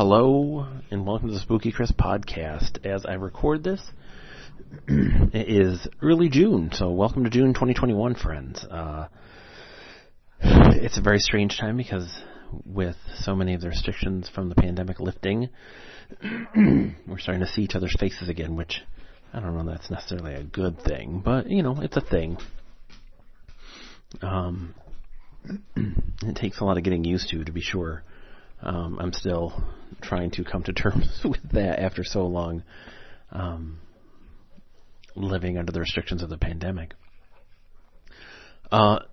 Hello, and welcome to the Spooky Chris podcast. As I record this, it is early June, so welcome to June 2021, friends. It's a very strange time because with so many of the restrictions from the pandemic lifting, we're starting to see each other's faces again, which I don't know if that's necessarily a good thing, but, you know, it's a thing. It takes a lot of getting used to be sure. I'm still trying to come to terms with that after so long living under the restrictions of the pandemic. The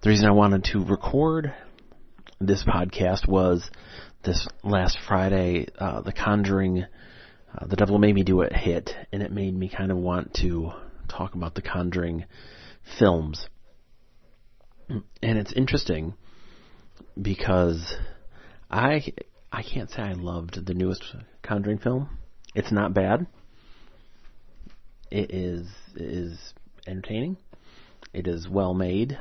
reason I wanted to record this podcast was this last Friday, The Conjuring, The Devil Made Me Do It hit, and it made me kind of want to talk about the Conjuring films. And it's interesting because I can't say I loved the newest Conjuring film. It's not bad. It is entertaining. It is well made.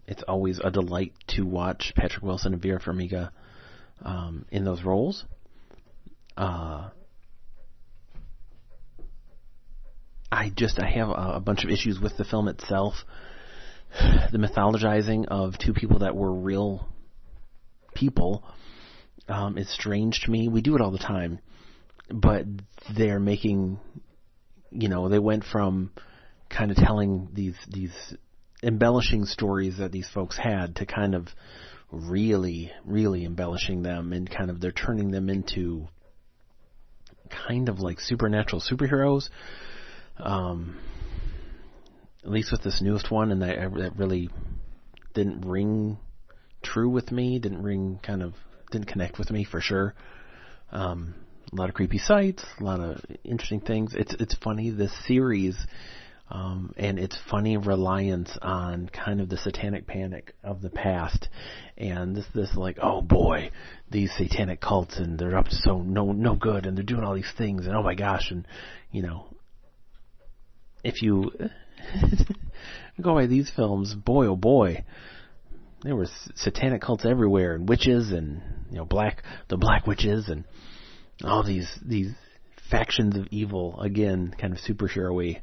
It's always a delight to watch Patrick Wilson and Vera Farmiga in those roles. I have a bunch of issues with the film itself. The mythologizing of two people that were real people is strange to me. We do it all the time, but they're making, they went from kind of telling these embellishing stories that these folks had to kind of really, really embellishing them, and kind of they're turning them into kind of like supernatural superheroes. At least with this newest one, and that really didn't ring true with me, didn't connect with me for sure. A lot of creepy sights, a lot of interesting things. It's funny, this series, and its funny reliance on kind of the satanic panic of the past, and this like, oh boy, these satanic cults, and they're up to so no good, and they're doing all these things, and oh my gosh, and if you go by these films, boy oh boy, there were satanic cults everywhere, and witches, and the black witches, and all these factions of evil, again, kind of superhero-y.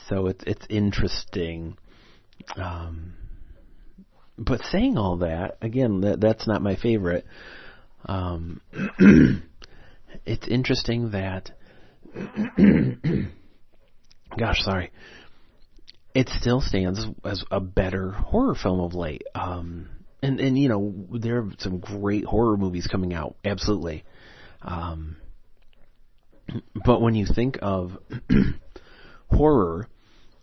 So it's interesting. But saying all that, again, that's not my favorite. It's interesting that gosh, sorry. It still stands as a better horror film of late. And there are some great horror movies coming out, absolutely. But when you think of horror,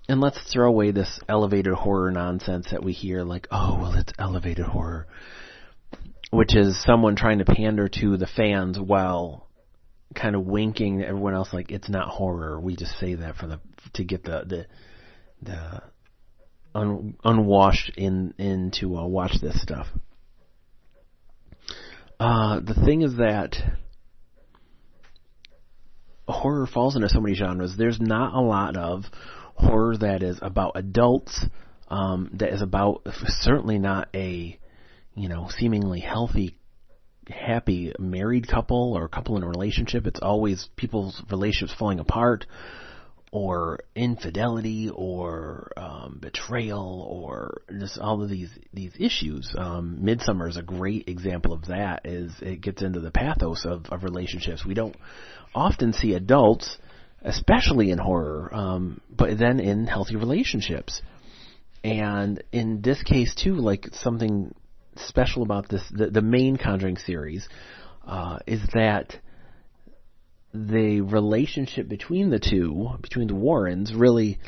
and let's throw away this elevated horror nonsense that we hear, like, oh, well, it's elevated horror, which is someone trying to pander to the fans while kind of winking at everyone else, like it's not horror. We just say that to get the unwashed in to watch this stuff. The thing is that horror falls into so many genres. There's not a lot of horror that is about adults. That is about, certainly not a seemingly healthy, happy married couple or a couple in a relationship. It's always people's relationships falling apart, or infidelity, or betrayal, or just all of these issues. Midsummer is a great example of that. It gets into the pathos of relationships. We don't often see adults, especially in horror, but then in healthy relationships. And in this case too, like something special about this, the main Conjuring series, is that the relationship between the Warrens, really,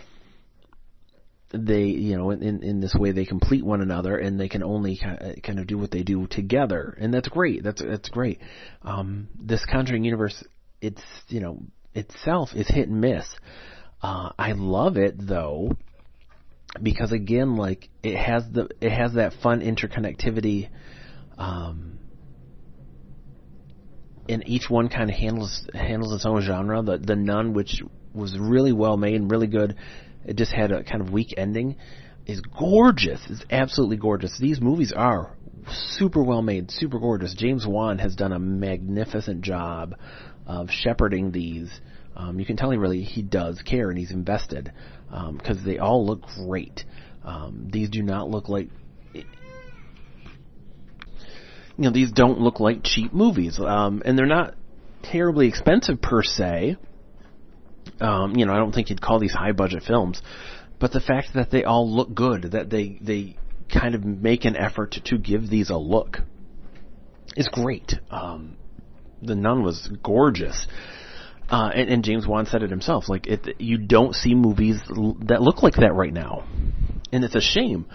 they, in this way, they complete one another, and they can only kind of do what they do together, and that's great. That's great. This Conjuring universe, it's itself is hit and miss. I love it though, because again, like it has that fun interconnectivity, and each one kind of handles its own genre. The Nun, which was really well made and really good, it just had a kind of weak ending, is gorgeous. It's absolutely gorgeous. These movies are super well made, super gorgeous. James Wan has done a magnificent job of shepherding these. You can tell he does care and he's invested, because they all look great. These do not look like, these don't look like cheap movies, and they're not terribly expensive per se. I don't think you'd call these high budget films, but the fact that they all look good, that they kind of make an effort to give these a look, is great. The Nun was gorgeous. And James Wan said it himself, you don't see movies that look like that right now. And it's a shame.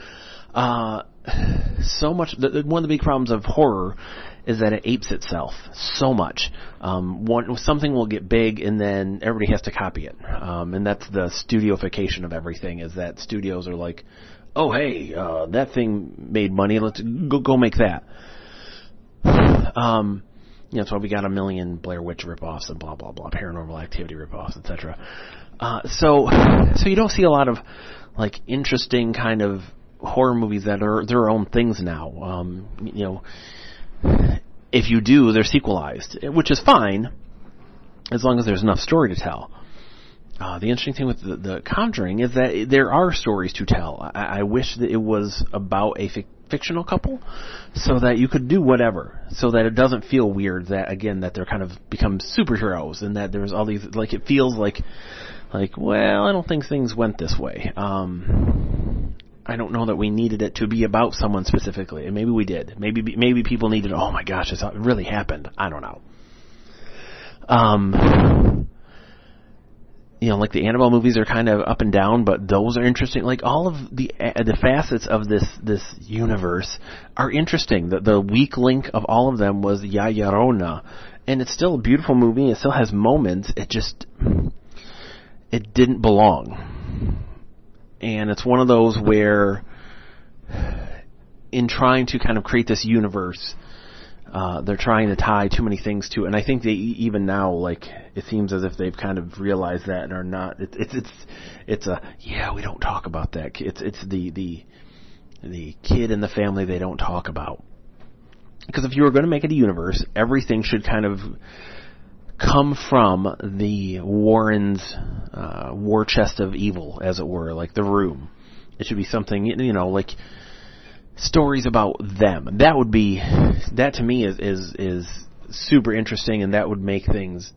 So much, one of the big problems of horror is that it apes itself so much. Something will get big and then everybody has to copy it. And that's the studioification of everything, is that studios are like, oh hey, that thing made money, let's go make that. That's why we got a million Blair Witch ripoffs and blah blah blah, Paranormal Activity ripoffs, etc. So you don't see a lot of interesting kind of horror movies that are their own things now. If you do, they're sequelized, which is fine as long as there's enough story to tell. The interesting thing with the Conjuring is that there are stories to tell. I wish that it was about a fictional couple, so that you could do whatever, so that it doesn't feel weird that, again, that they're kind of become superheroes, and that there's all these, it feels like, well, I don't think things went this way. I don't know that we needed it to be about someone specifically, and maybe we did. Maybe people needed, oh my gosh, it really happened. I don't know. The Annabelle movies are kind of up and down, but those are interesting. All of the facets of this universe are interesting. The weak link of all of them was Ya Llorona, and it's still a beautiful movie. It still has moments. It didn't belong, and it's one of those where, in trying to kind of create this universe, they're trying to tie too many things to it, and I think they even now, it seems as if they've kind of realized that and are not. It's we don't talk about that. It's the kid in the family they don't talk about, because if you were going to make it a universe, everything should kind of come from the Warrens' war chest of evil, as it were, like The Room. It should be something, stories about them. That to me is super interesting, and that would make things,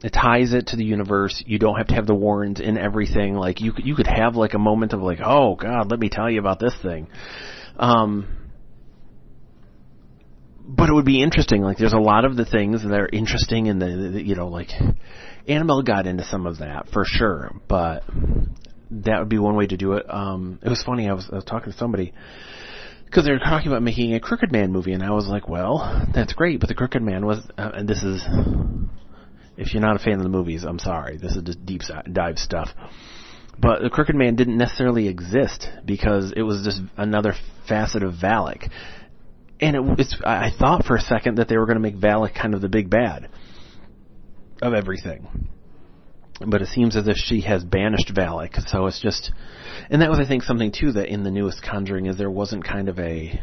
it ties it to the universe. You don't have to have the Warrens in everything. You could have a moment of oh God, let me tell you about this thing. But it would be interesting. There's a lot of the things that are interesting in the Annabelle got into some of that for sure, but that would be one way to do it. It was funny, I was talking to somebody, because they were talking about making a Crooked Man movie, and I was like, well, that's great, but the Crooked Man was, and this is, if you're not a fan of the movies, I'm sorry, this is just deep dive stuff, but the Crooked Man didn't necessarily exist, because it was just another facet of Valak. And I thought for a second that they were going to make Valak kind of the big bad of everything. But it seems as if she has banished Valak, so it's just... And that was, I think, something, too, that in the newest Conjuring is there wasn't kind of a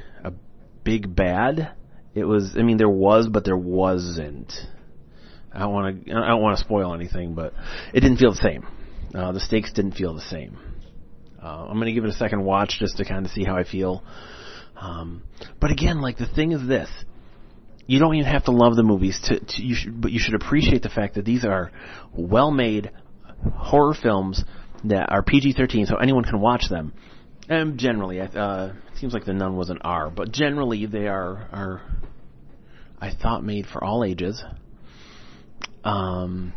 big bad. It was... there was, but there wasn't. I don't want to spoil anything, but it didn't feel the same. The stakes didn't feel the same. I'm going to give it a second watch just to kind of see how I feel. But again, the thing is this. You don't even have to love the movies but you should appreciate the fact that these are well-made horror films that are PG-13, so anyone can watch them. And generally, it seems like The Nun was an R, but generally they are I thought, made for all ages. But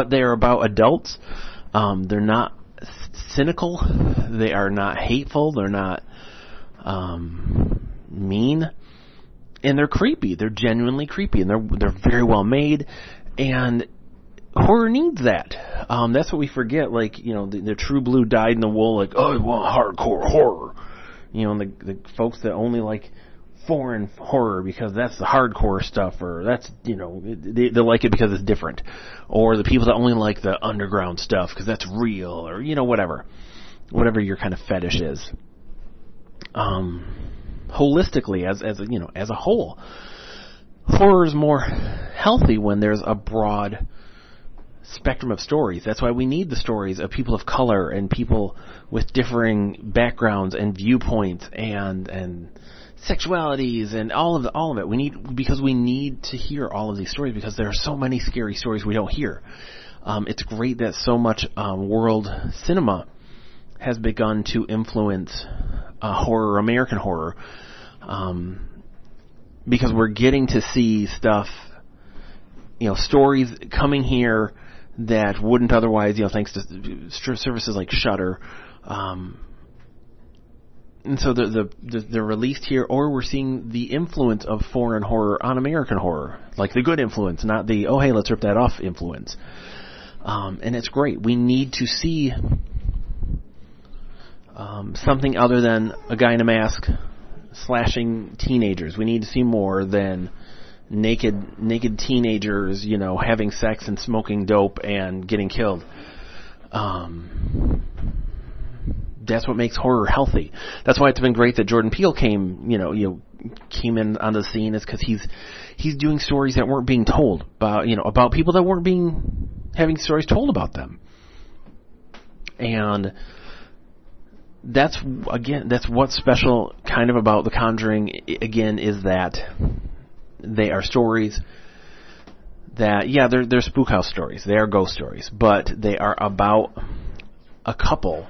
they're about adults. They're not cynical. They are not hateful. They're not mean. And they're creepy. They're genuinely creepy, and they're very well made. And horror needs that. That's what we forget. The true blue dyed in the wool. I want hardcore horror. And the folks that only like foreign horror because that's the hardcore stuff, or that's they like it because it's different, or the people that only like the underground stuff because that's real, or whatever your kind of fetish is. holistically, as a whole. Horror is more healthy when there's a broad spectrum of stories. That's why we need the stories of people of color and people with differing backgrounds and viewpoints and sexualities and all of it. We need to hear all of these stories because there are so many scary stories we don't hear. It's great that so much world cinema has begun to influence horror, American horror, because we're getting to see stuff, stories coming here that wouldn't otherwise, thanks to services like Shudder. And so they're released here, or we're seeing the influence of foreign horror on American horror, like the good influence, not the, oh, hey, let's rip that off influence. And it's great. We need to see something other than a guy in a mask slashing teenagers. We need to see more than naked teenagers, having sex and smoking dope and getting killed. That's what makes horror healthy. That's why it's been great that Jordan Peele came in on the scene, is because he's doing stories that weren't being told about people that weren't having stories told about them. And that's what's special kind of about The Conjuring, again, is that they are stories that, they're spook house stories, they are ghost stories, but they are about a couple.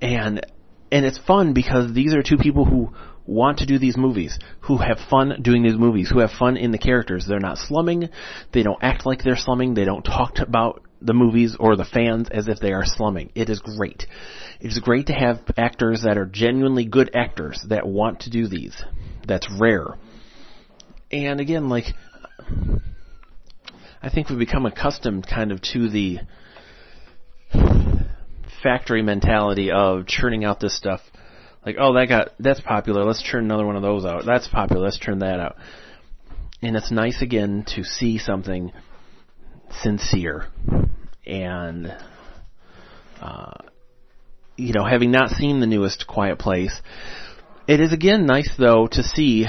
And it's fun because these are two people who want to do these movies, who have fun doing these movies, who have fun in the characters. They're not slumming. They don't act like they're slumming. They don't talk about the movies or the fans as if they are slumming. It is great. It is great to have actors that are genuinely good actors that want to do these. That's rare. And again, I think we've become accustomed kind of to the factory mentality of churning out this stuff. Like, oh, that's popular, let's churn another one of those out. That's popular, let's churn that out. And it's nice again to see something sincere. And having not seen the newest Quiet Place, it is again nice though to see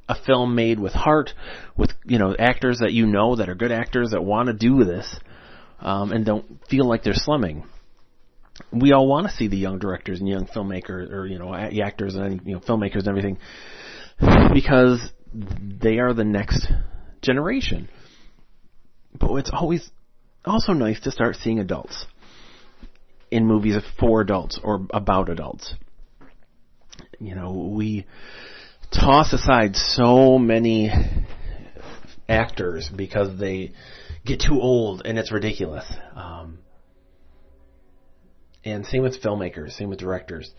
a film made with heart, with actors that that are good actors that want to do this, and don't feel like they're slumming. We all want to see the young directors and young filmmakers, or actors and filmmakers and everything, because they are the next generation. But it's always also nice to start seeing adults in movies for adults or about adults. We toss aside so many actors because they get too old and it's ridiculous. And same with filmmakers, same with directors.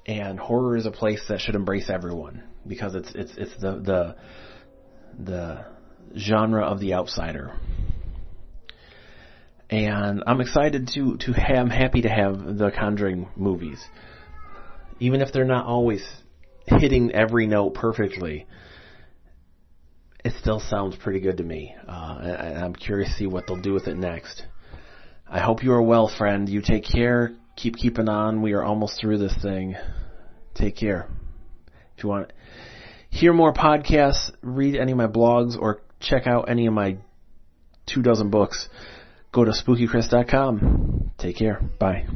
And horror is a place that should embrace everyone because it's the genre of the outsider. And I'm excited I'm happy to have the Conjuring movies, even if they're not always hitting every note perfectly. It still sounds pretty good to me. And I'm curious to see what they'll do with it next. I hope you are well, friend. You take care. Keep keeping on. We are almost through this thing. Take care. If you want to hear more podcasts, read any of my blogs, or check out any of my 24 books, go to spookychris.com. Take care. Bye.